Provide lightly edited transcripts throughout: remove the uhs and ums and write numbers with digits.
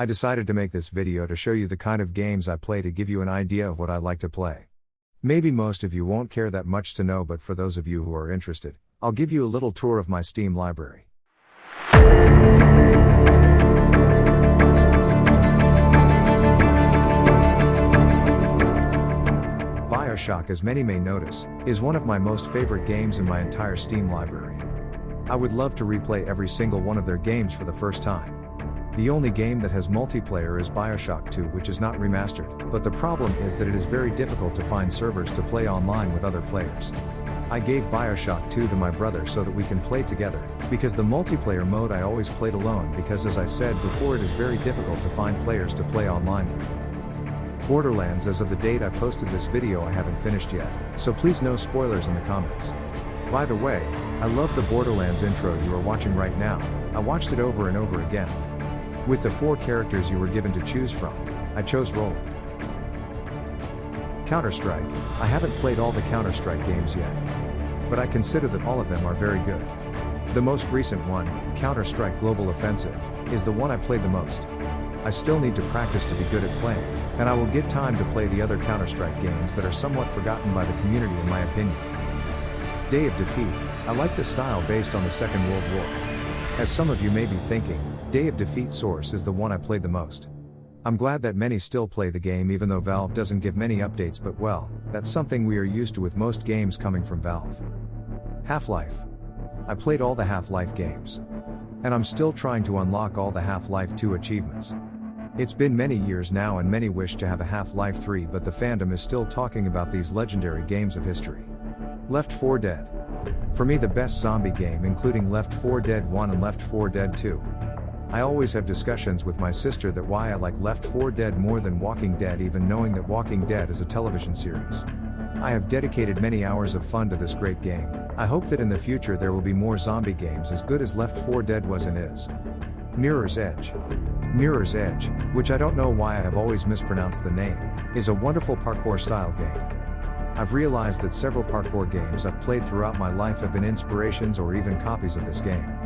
I decided to make this video to show you the kind of games I play to give you an idea of what I like to play. Maybe most of you won't care that much to know, but for those of you who are interested, I'll give you a little tour of my Steam library. BioShock, as many may notice, is one of my most favorite games in my entire Steam library. I would love to replay every single one of their games for the first time. The only game that has multiplayer is BioShock 2, which is not remastered, but the problem is that it is very difficult to find servers to play online with other players. I gave BioShock 2 to my brother so that we can play together, because the multiplayer mode I always played alone because, as I said before, it is very difficult to find players to play online with. Borderlands, as of the date I posted this video, I haven't finished yet, so please no spoilers in the comments. By the way, I love the Borderlands intro you are watching right now. I watched it over and over again. With the 4 characters you were given to choose from, I chose Roland. Counter-Strike. I haven't played all the Counter-Strike games yet, but I consider that all of them are very good. The most recent one, Counter-Strike Global Offensive, is the one I played the most. I still need to practice to be good at playing, and I will give time to play the other Counter-Strike games that are somewhat forgotten by the community in my opinion. Day of Defeat. I like the style based on the Second World War. As some of you may be thinking, Day of Defeat Source is the one I played the most. I'm glad that many still play the game even though Valve doesn't give many updates, but well, that's something we are used to with most games coming from Valve. Half-Life. I played all the Half-Life games. And I'm still trying to unlock all the Half-Life 2 achievements. It's been many years now and many wish to have a Half-Life 3, but the fandom is still talking about these legendary games of history. Left 4 Dead. For me, the best zombie game, including Left 4 Dead 1 and Left 4 Dead 2. I always have discussions with my sister that why I like Left 4 Dead more than Walking Dead, even knowing that Walking Dead is a television series. I have dedicated many hours of fun to this great game. I hope that in the future there will be more zombie games as good as Left 4 Dead was and is. Mirror's Edge. Mirror's Edge, which I don't know why I have always mispronounced the name, is a wonderful parkour style game. I've realized that several parkour games I've played throughout my life have been inspirations or even copies of this game.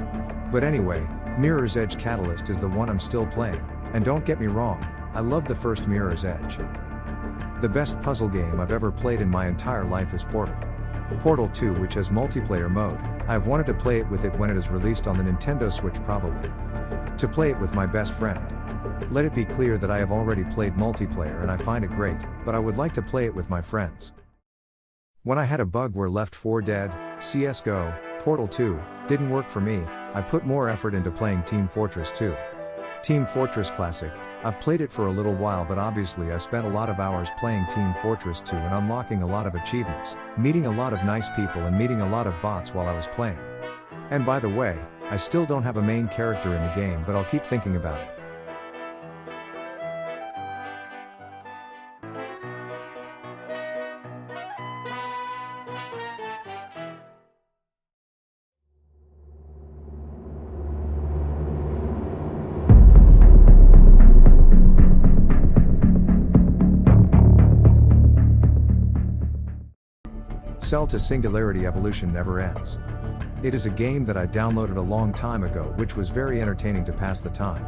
But anyway, Mirror's Edge Catalyst is the one I'm still playing, and don't get me wrong, I love the first Mirror's Edge. The best puzzle game I've ever played in my entire life is Portal. Portal 2, which has multiplayer mode. I've wanted to play it with it when it is released on the Nintendo Switch, probably. To play it with my best friend. Let it be clear that I have already played multiplayer and I find it great, but I would like to play it with my friends. When I had a bug where Left 4 Dead, CSGO, Portal 2, didn't work for me, I put more effort into playing Team Fortress 2. Team Fortress Classic. I've played it for a little while, but obviously I spent a lot of hours playing Team Fortress 2 and unlocking a lot of achievements, meeting a lot of nice people and meeting a lot of bots while I was playing. And by the way, I still don't have a main character in the game, but I'll keep thinking about it. Cell to Singularity Evolution never ends. It is a game that I downloaded a long time ago, which was very entertaining to pass the time.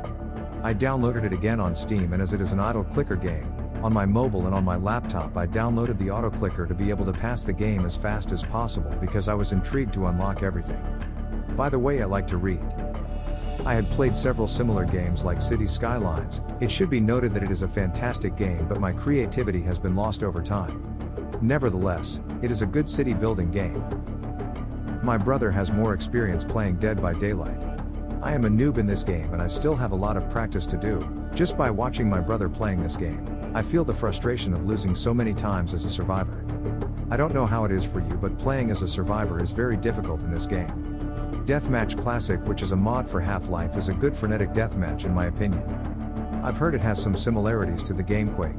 I downloaded it again on Steam, and as it is an idle clicker game, on my mobile and on my laptop I downloaded the auto clicker to be able to pass the game as fast as possible because I was intrigued to unlock everything. By the way, I like to read. I had played several similar games like City Skylines. It should be noted that it is a fantastic game, but my creativity has been lost over time. Nevertheless, it is a good city building game. My brother has more experience playing Dead by Daylight. I am a noob in this game and I still have a lot of practice to do. Just by watching my brother playing this game, I feel the frustration of losing so many times as a survivor. I don't know how it is for you, but playing as a survivor is very difficult in this game. Deathmatch Classic, which is a mod for Half-Life, is a good frenetic deathmatch in my opinion. I've heard it has some similarities to the game Quake.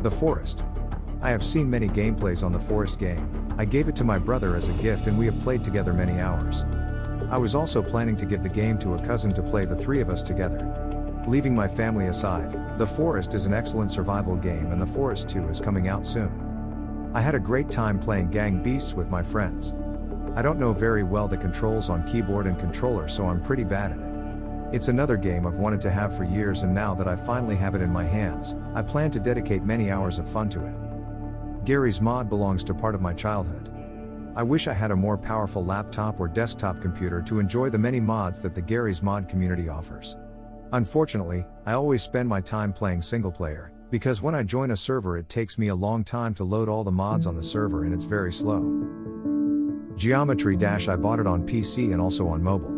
The Forest. I have seen many gameplays on the Forest game. I gave it to my brother as a gift and we have played together many hours. I was also planning to give the game to a cousin to play the 3 of us together. Leaving my family aside, The Forest is an excellent survival game and The Forest 2 is coming out soon. I had a great time playing Gang Beasts with my friends. I don't know very well the controls on keyboard and controller, so I'm pretty bad at it. It's another game I've wanted to have for years, and now that I finally have it in my hands, I plan to dedicate many hours of fun to it. Garry's Mod belongs to part of my childhood. I wish I had a more powerful laptop or desktop computer to enjoy the many mods that the Garry's Mod community offers. Unfortunately, I always spend my time playing single player, because when I join a server it takes me a long time to load all the mods on the server and it's very slow. Geometry Dash, I bought it on PC and also on mobile.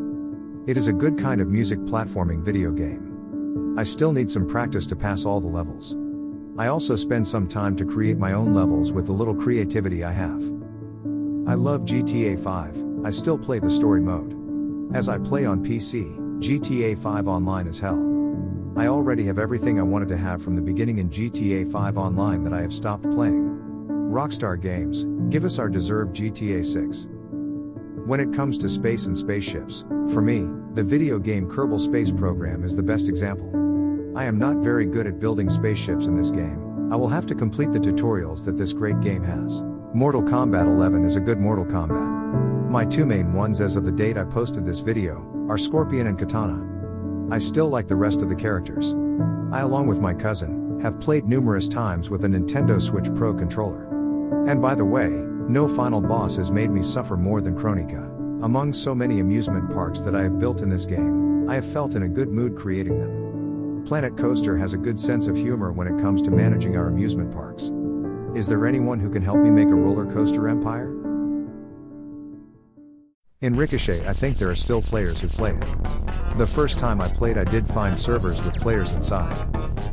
It is a good kind of music platforming video game. I still need some practice to pass all the levels. I also spend some time to create my own levels with the little creativity I have. I love GTA 5, I still play the story mode. As I play on PC, GTA 5 Online is hell. I already have everything I wanted to have from the beginning in GTA 5 Online that I have stopped playing. Rockstar Games, give us our deserved GTA 6. When it comes to space and spaceships, for me, the video game Kerbal Space Program is the best example. I am not very good at building spaceships in this game. I will have to complete the tutorials that this great game has. Mortal Kombat 11 is a good Mortal Kombat. My two main ones as of the date I posted this video are Scorpion and Katana. I still like the rest of the characters. I, along with my cousin, have played numerous times with a Nintendo Switch Pro controller. And by the way, no final boss has made me suffer more than Kronika. Among so many amusement parks that I have built in this game, I have felt in a good mood creating them. Planet Coaster has a good sense of humor when it comes to managing our amusement parks. Is there anyone who can help me make a roller coaster empire? In Ricochet, I think there are still players who play it. The first time I played, I did find servers with players inside.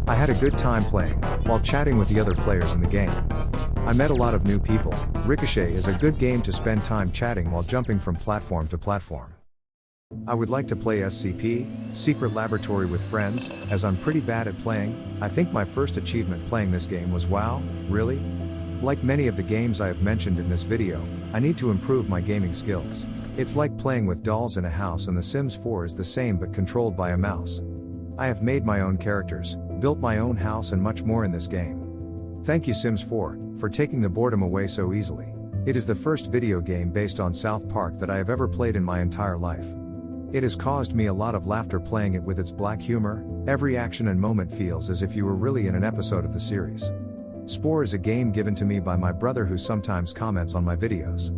I had a good time playing, while chatting with the other players in the game. I met a lot of new people. Ricochet is a good game to spend time chatting while jumping from platform to platform. I would like to play SCP, Secret Laboratory, with friends, as I'm pretty bad at playing. I think my first achievement playing this game was wow, really? Like many of the games I have mentioned in this video, I need to improve my gaming skills. It's like playing with dolls in a house, and The Sims 4 is the same but controlled by a mouse. I have made my own characters, built my own house and much more in this game. Thank you Sims 4, for taking the boredom away so easily. It is the first video game based on South Park that I have ever played in my entire life. It has caused me a lot of laughter playing it with its black humor. Every action and moment feels as if you were really in an episode of the series. Spore is a game given to me by my brother, who sometimes comments on my videos.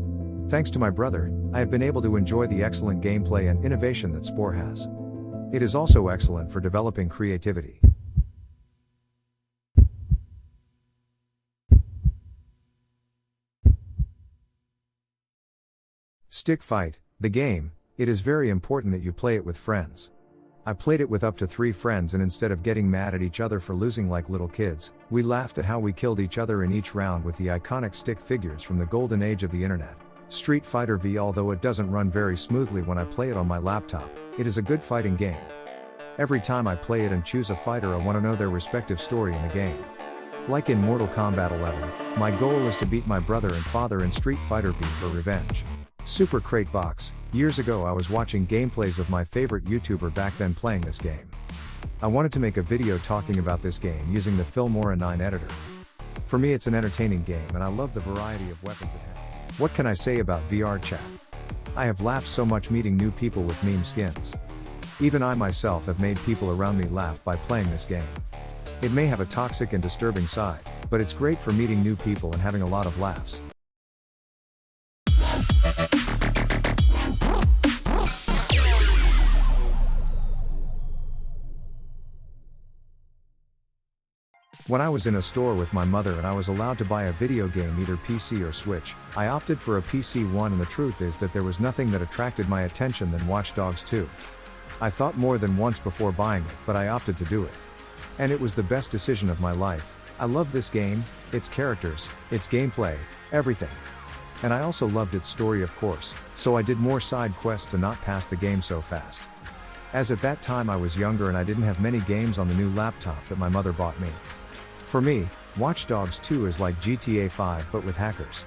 Thanks to my brother, I have been able to enjoy the excellent gameplay and innovation that Spore has. It is also excellent for developing creativity. Stick Fight, the game, it is very important that you play it with friends. I played it with up to 3 friends, and instead of getting mad at each other for losing like little kids, we laughed at how we killed each other in each round with the iconic stick figures from the golden age of the internet. Street Fighter V, although it doesn't run very smoothly when I play it on my laptop, it is a good fighting game. Every time I play it and choose a fighter, I want to know their respective story in the game. Like in Mortal Kombat 11, my goal is to beat my brother and father in Street Fighter V for revenge. Super Crate Box, years ago I was watching gameplays of my favorite YouTuber back then playing this game. I wanted to make a video talking about this game using the Filmora 9 editor. For me it's an entertaining game and I love the variety of weapons it has. What can I say about VR chat? I have laughed so much meeting new people with meme skins. Even I myself have made people around me laugh by playing this game. It may have a toxic and disturbing side, but it's great for meeting new people and having a lot of laughs. When I was in a store with my mother and I was allowed to buy a video game, either PC or Switch, I opted for a PC one, and the truth is that there was nothing that attracted my attention than Watch Dogs 2. I thought more than once before buying it, but I opted to do it. And it was the best decision of my life. I love this game, its characters, its gameplay, everything. And I also loved its story, of course, so I did more side quests to not pass the game so fast. As at that time I was younger and I didn't have many games on the new laptop that my mother bought me. For me, Watch Dogs 2 is like GTA 5 but with hackers.